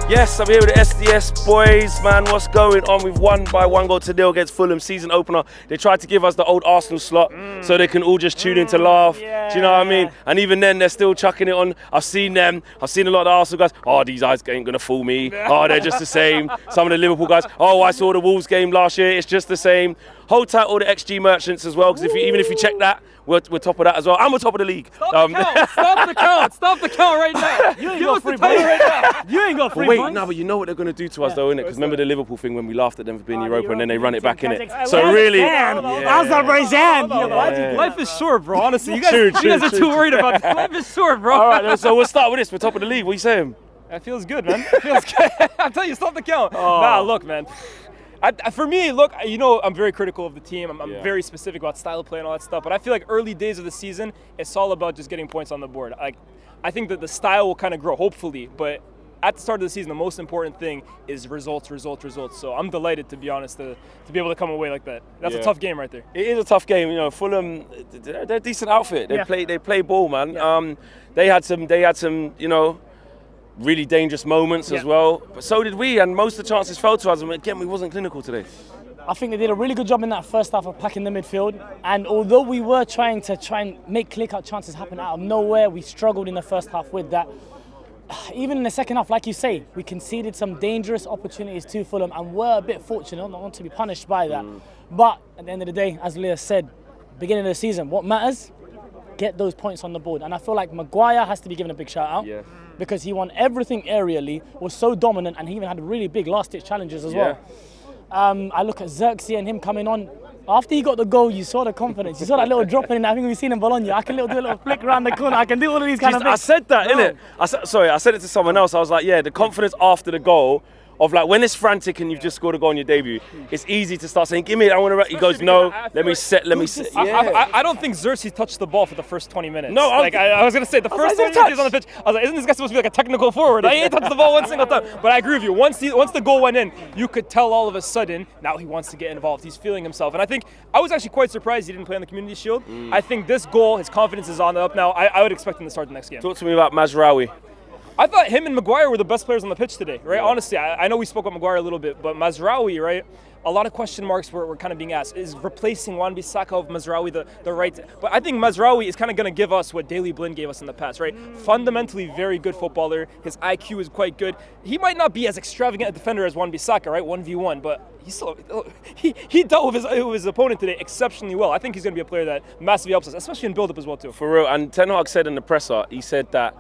Yes, I'm here with the SDS boys, man. What's going on? We've won by 1-0 against Fulham, season opener. They tried to give us the old Arsenal slot so they can all just tune in to laugh. Yeah. Do you know what I mean? And even then, they're still chucking it on. I've seen them. I've seen a lot of the Arsenal guys. Oh, these guys ain't going to fool me. Oh, they're just the same. Some of the Liverpool guys. Oh, I saw the Wolves game last year. It's just the same. Hold tight all the XG merchants as well, because even if you check that, we're top of that as well. And we're top of the league. Stop the count. Stop the count right now. You ain't got free points right now. You ain't got free points. No, but you know what they're going to do to us though, innit? Because remember the Liverpool thing when we laughed at them for being Europa and then they run it back, innit? So really... Life is short, bro. Honestly, you guys are too worried about that. Life is short, bro. All right, so we'll start with this. We're top of the league. What are you saying? That feels good, man. It feels good. I'm telling you, stop the count. Nah, look, man. For me, look, you know, I'm very critical of the team. I'm very specific about style of play and all that stuff. But I feel like early days of the season, it's all about just getting points on the board. I think that the style will kind of grow, hopefully. But at the start of the season, the most important thing is results. So I'm delighted, to be honest, to be able to come away like that. That's a tough game right there. It is a tough game. You know, Fulham, they're a decent outfit. They play ball, man. Yeah. They had some, you know, really dangerous moments as well, but so did we, and most of the chances fell to us, and again, we wasn't clinical today. I think they did a really good job in that first half of packing the midfield, and although we were trying to make clear-cut chances happen out of nowhere, we struggled in the first half with that. Even in the second half, like you say, we conceded some dangerous opportunities to Fulham and were a bit fortunate not to be punished by that. But at the end of the day, as Leah said, beginning of the season, what matters? Get those points on the board, and I feel like Maguire has to be given a big shout out because he won everything aerially, was so dominant, and he even had really big last-ditch challenges as well. I look at Zirkzee and him coming on. After he got the goal, you saw the confidence. You saw that little drop in. I think we've seen in Bologna. I can do a little flick around the corner. I can do all of these kind of things. I said that, innit? I said it to someone else. I was like, yeah, the confidence after the goal. Of like when it's frantic and you've just scored a goal on your debut, it's easy to start saying, "Give me it, I want to." He goes, "No, let me set." I don't think Zirkzee touched the ball for the first 20 minutes. No, I was gonna say the first 20 minutes he's on the pitch. I was like, "Isn't this guy supposed to be like a technical forward?" I ain't touched the ball one single time. But I agree with you. Once the goal went in, you could tell all of a sudden now he wants to get involved. He's feeling himself, and I think I was actually quite surprised he didn't play on the Community Shield. I think this goal, his confidence is on the up now. I would expect him to start the next game. Talk to me about Mazraoui. I thought him and Maguire were the best players on the pitch today, right? Honestly, I know we spoke about Maguire a little bit, but Mazraoui, right? A lot of question marks were kind of being asked. Is replacing Wan-Bissaka of Mazraoui the right? But I think Mazraoui is kind of going to give us what Daley Blind gave us in the past, right? Fundamentally very good footballer. His IQ is quite good. He might not be as extravagant a defender as Wan-Bissaka, right? 1v1, but he dealt with his opponent today exceptionally well. I think he's going to be a player that massively helps us, especially in build-up as well, too. For real. And Ten Hag said in the presser, he said that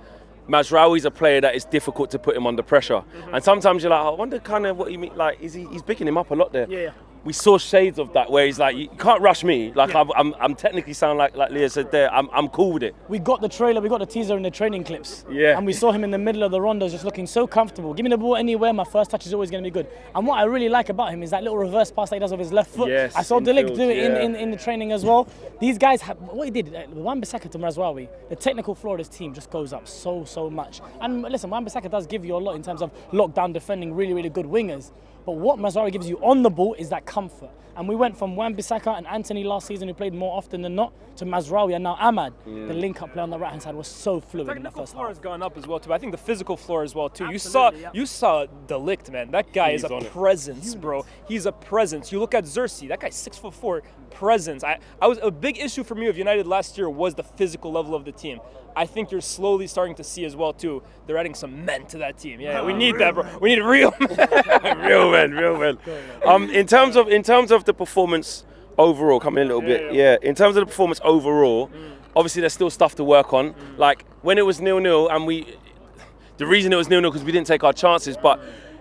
Mazraoui's a player that is difficult to put him under pressure. And sometimes you're like, I wonder kind of what you mean, like, he's picking him up a lot there. Yeah. We saw shades of that where he's like, you can't rush me. Like, I'm technically sound like Leah said there, I'm cool with it. We got the trailer, we got the teaser in the training clips. Yeah. And we saw him in the middle of the rondos just looking so comfortable. Give me the ball anywhere, my first touch is always going to be good. And what I really like about him is that little reverse pass that he does with his left foot. Yes, I saw Delict do it in the training as well. These guys, what he did, Wan-Bissaka to Mazraoui, the technical floor of this team just goes up so much. And listen, Wan-Bissaka does give you a lot in terms of lockdown defending, really, really good wingers. But what Mazraoui gives you on the ball is that comfort. And we went from Wan-Bissaka and Anthony last season, who played more often than not, to Mazraoui and now Ahmad. The link-up play on the right-hand side was so fluid in the first half. The floor has gone up as well, too. I think the physical floor as well, too. Absolutely, you saw Delict, man. That guy is a presence, bro. He's a presence. You look at Zirkzee, that guy's 6'4", presence. I was a big issue for me of United last year was the physical level of the team. I think you're slowly starting to see as well, too. They're adding some men to that team. Yeah, we need that, bro. We need real men. real men. In terms of the performance overall, come in a little bit. Yeah. In terms of the performance overall, obviously there's still stuff to work on. Like when it was 0-0, and the reason it was 0-0 because we didn't take our chances, but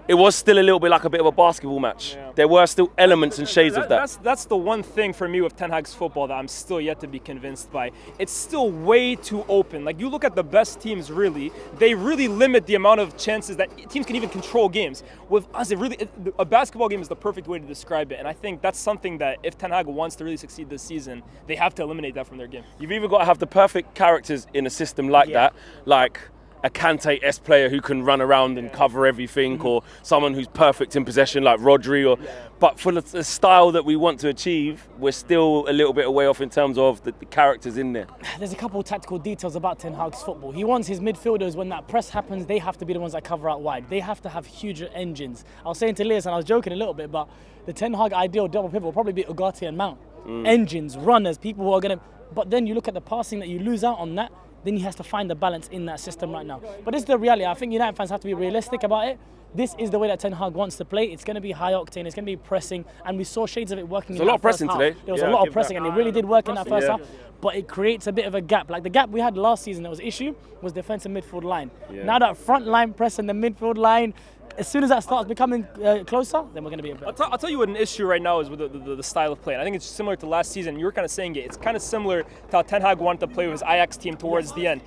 it was still a little bit like a bit of a basketball match. Yeah. There were still elements and shades of that. That's the one thing for me with Ten Hag's football that I'm still yet to be convinced by. It's still way too open. Like you look at the best teams, really, they really limit the amount of chances that teams can even control games. With us, a basketball game is the perfect way to describe it. And I think that's something that if Ten Hag wants to really succeed this season, they have to eliminate that from their game. You've either got to have the perfect characters in a system like that, like a Kante-esque player who can run around and cover everything, or someone who's perfect in possession like Rodri. But for the style that we want to achieve, we're still a little bit away off in terms of the characters in there. There's a couple of tactical details about Ten Hag's football. He wants his midfielders, when that press happens, they have to be the ones that cover out wide. They have to have huge engines. I was saying to Lias, and I was joking a little bit, but the Ten Hag ideal double pivot will probably be Ugarte and Mount. Engines, runners, people who are going to... But then you look at the passing that you lose out on that, then he has to find the balance in that system right now. But this is the reality. I think United fans have to be realistic about it. This is the way that Ten Hag wants to play. It's going to be high octane. It's going to be pressing, and we saw shades of it working. There's a lot of pressing today. There was a lot of pressing, and it really did work in that first half. But it creates a bit of a gap. Like the gap we had last season that was an issue was defensive midfield line. Now that front line press and the midfield line, as soon as that starts becoming closer, then we're going to be a bit. I'll tell you what an issue right now is with the style of play. And I think it's similar to last season. You were kind of saying it. It's kind of similar to how Ten Hag wanted to play with his Ajax team towards the end.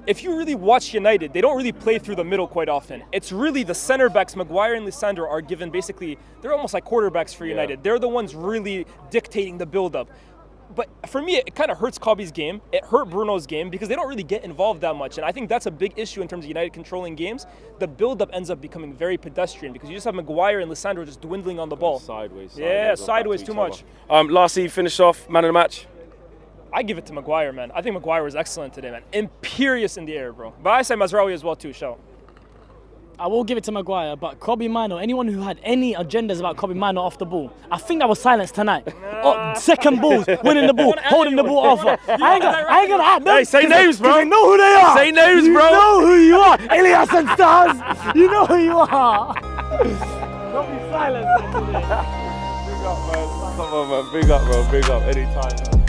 If you really watch United, they don't really play through the middle quite often. It's really the center backs, Maguire and Lisandro, are given basically, they're almost like quarterbacks for United. They're the ones really dictating the build-up. But for me, it kind of hurts Kobbie's game. It hurt Bruno's game because they don't really get involved that much. And I think that's a big issue in terms of United controlling games. The build-up ends up becoming very pedestrian because you just have Maguire and Lisandro just dwindling on the ball. Sideways too much. Lastly, finish off, man of the match. I give it to Maguire, man. I think Maguire was excellent today, man. Imperious in the air, bro. But I say Mazraoui as well, too, show. I will give it to Maguire, but Kobbie Mainoo, anyone who had any agendas about Kobbie Mainoo off the ball, I think that was silence tonight. Second balls, winning the ball, holding the ball off. I ain't gonna add them. Hey, say names, bro. They know who they are. Say names, bro. You know who you are. Elias and Stars, you know who you are. Don't be silent. Big up, man. Come on, man. Big up, bro. Big up. Anytime, man.